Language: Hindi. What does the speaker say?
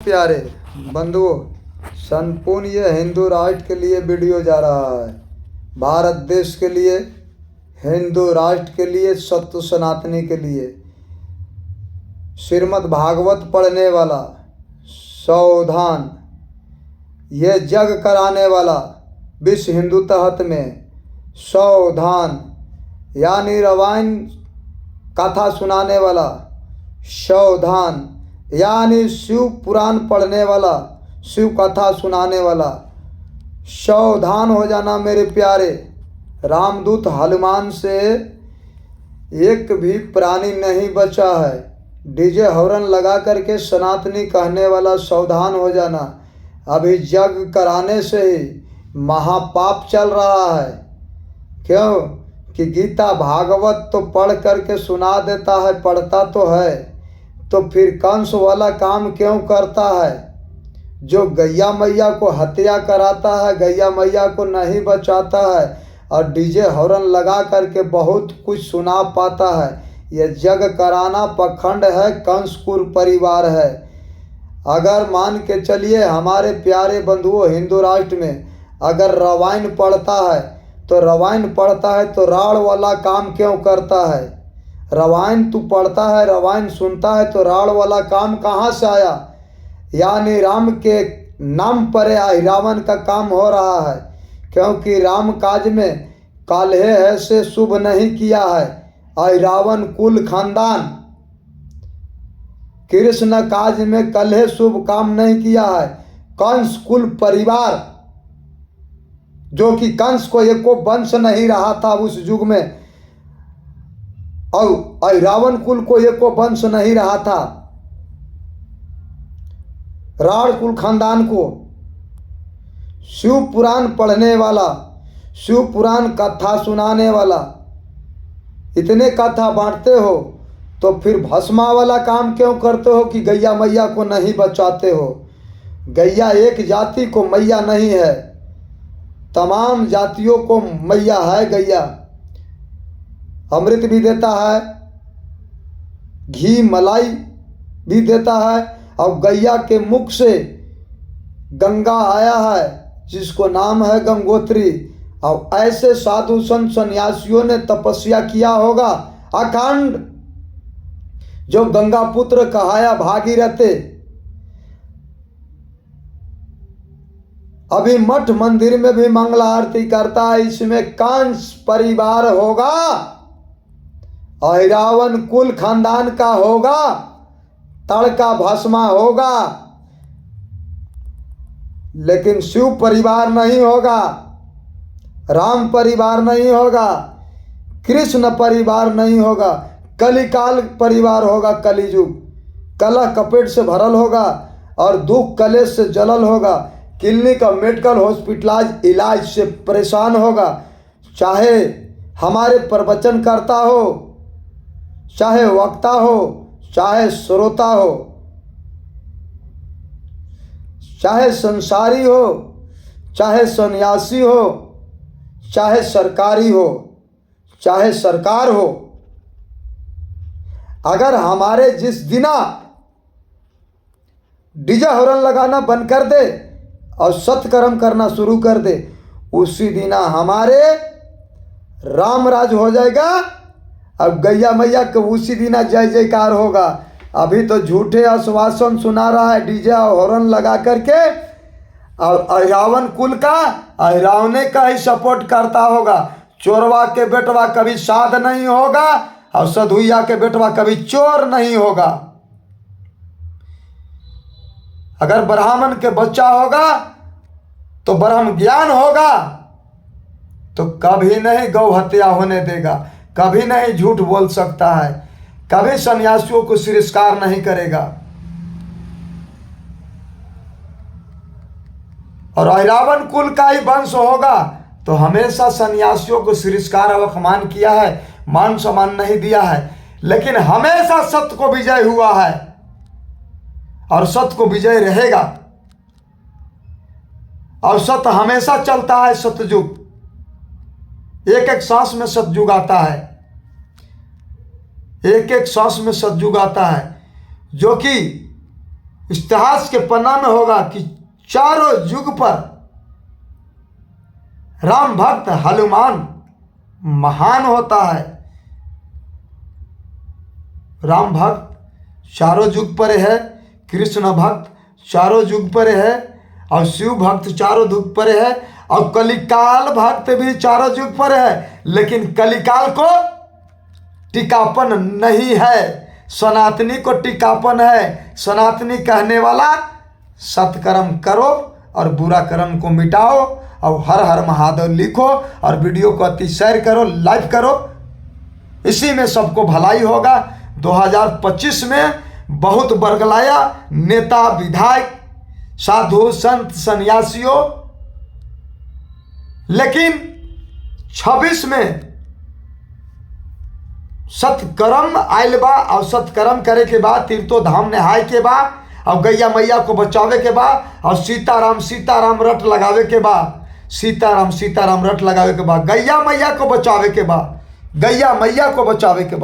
प्यारे बंधुओं, संपूर्ण ये हिंदू राष्ट्र के लिए वीडियो जा रहा है। भारत देश के लिए, हिंदू राष्ट्र के लिए, सत्य सनातनी के लिए। श्रीमद् भागवत पढ़ने वाला, सावधान, ये जग कराने वाला, विश्व हिंदू तहत में सावधान, यानी रामायण कथा सुनाने वाला सावधान, यानी शिव पुराण पढ़ने वाला, शिव कथा सुनाने वाला सावधान हो जाना मेरे प्यारे। रामदूत हनुमान से एक भी प्राणी नहीं बचा है। डीजे हॉर्न लगा करके सनातनी कहने वाला सावधान हो जाना। अभी जग कराने से ही महापाप चल रहा है। क्यों कि गीता भागवत तो पढ़ करके सुना देता है, पढ़ता तो है, तो फिर कंस वाला काम क्यों करता है? जो गैया मैया को हत्या कराता है, गैया मैया को नहीं बचाता है और डीजे हॉर्न लगा करके बहुत कुछ सुना पाता है। यह जग कराना पखंड है, कंसकुर परिवार है। अगर मान के चलिए हमारे प्यारे बंधुओं, हिंदू राष्ट्र में अगर रामायण पढ़ता है तो रावण वाला काम क्यों करता है? रामायण तू पढ़ता है, रामायण सुनता है, तो रावण वाला काम कहाँ से आया? यानी राम के नाम पर रावण का काम हो रहा है, क्योंकि राम काज में काल्हे है से शुभ नहीं किया है। रावण कुल खानदान कृष्ण काज में कल्हे शुभ काम नहीं किया है। कंस कुल परिवार, जो कि कंस को एको वंश नहीं रहा था उस युग में, और रावण कुल को एको वंश नहीं रहा था। रावण कुल खानदान को शिव पुराण पढ़ने वाला, शिव पुराण कथा सुनाने वाला, इतने कथा बांटते हो तो फिर भस्मा वाला काम क्यों करते हो कि गैया मैया को नहीं बचाते हो? गैया एक जाति को मैया नहीं है, तमाम जातियों को मैया है गैया। अमृत भी देता है, घी मलाई भी देता है, और गैया के मुख से गंगा आया है जिसको नाम है गंगोत्री। और ऐसे साधु संत सन्यासियों ने तपस्या किया होगा अखंड, जो गंगा पुत्र कहाया भागीरथे। अभी मठ मंदिर में भी मंगला आरती करता है, इसमें कंस परिवार होगा और रावण कुल खानदान का होगा, तड़का भस्मा होगा, लेकिन शिव परिवार नहीं होगा, राम परिवार नहीं होगा, कृष्ण परिवार नहीं होगा, कलिकाल परिवार होगा। कलियुग कलह कपेट से भरल होगा और दुख कलेश से जलल होगा। क्लिनिक और मेडिकल हॉस्पिटलाइज इलाज से परेशान होगा। चाहे हमारे प्रवचन करता हो, चाहे वक्ता हो, चाहे श्रोता हो, चाहे संसारी हो, चाहे सन्यासी हो, चाहे सरकारी हो, चाहे सरकार हो, अगर हमारे जिस दिना डीजे हॉर्न लगाना बंद कर दे और सत्कर्म करना शुरू कर दे, उसी दिना हमारे राम राज हो जाएगा। अब गैया मैया के उसी दिना जय जयकार होगा। अभी तो झूठे आश्वासन सुना रहा है डीजे हॉर्न लगा करके, और रावण कुल का रावणे का ही सपोर्ट करता होगा। चोरवा के बेटवा कभी साध नहीं होगा और सधुइया के बेटवा कभी चोर नहीं होगा। अगर ब्राह्मण के बच्चा होगा तो ब्रह्म ज्ञान होगा, तो कभी नहीं गौ हत्या होने देगा, कभी नहीं झूठ बोल सकता है, कभी सन्यासियों को तिरस्कार नहीं करेगा। और रावण कुल का ही वंश होगा तो हमेशा सन्यासियों को तिरस्कार और अपमान किया है, मान सम्मान नहीं दिया है, लेकिन हमेशा सत्य को विजय हुआ है और सत्य को विजय रहेगा। और सत्य हमेशा चलता है। सतयुग एक एक सांस में सतयुग आता है, एक एक सांस में सतयुग आता है, जो कि इतिहास के पन्ना में होगा कि चारों युग पर राम भक्त हनुमान महान होता है। राम भक्त चारों युग पर है, कृष्ण भक्त चारों युग पर है, और शिव भक्त चारों युग पर है, और कलिकाल भक्त भी चारों युग पर है। लेकिन कलिकाल को टिकापन नहीं है, सनातनी को टिकापन है। सनातनी कहने वाला सत्कर्म करो और बुरा कर्म को मिटाओ, और हर हर महादेव लिखो, और वीडियो को अति शेयर करो, लाइक करो। इसी में सबको भलाई होगा। 2025 में बहुत बरगलाया नेता, विधायक, साधु, संत, सन्यासियों, लेकिन 26 में सत्कर्म आयल बा, और सत्कर्म करे के बाद तीर्थो धाम नहाय के बाद, और गैया मैया को बचावे के बाद, और सीताराम सीताराम रट लगावे के बाद, सीताराम सीताराम रट लगावे के बाद, गैया मैया को बचावे के बाद, गैया मैया को बचावे के बाद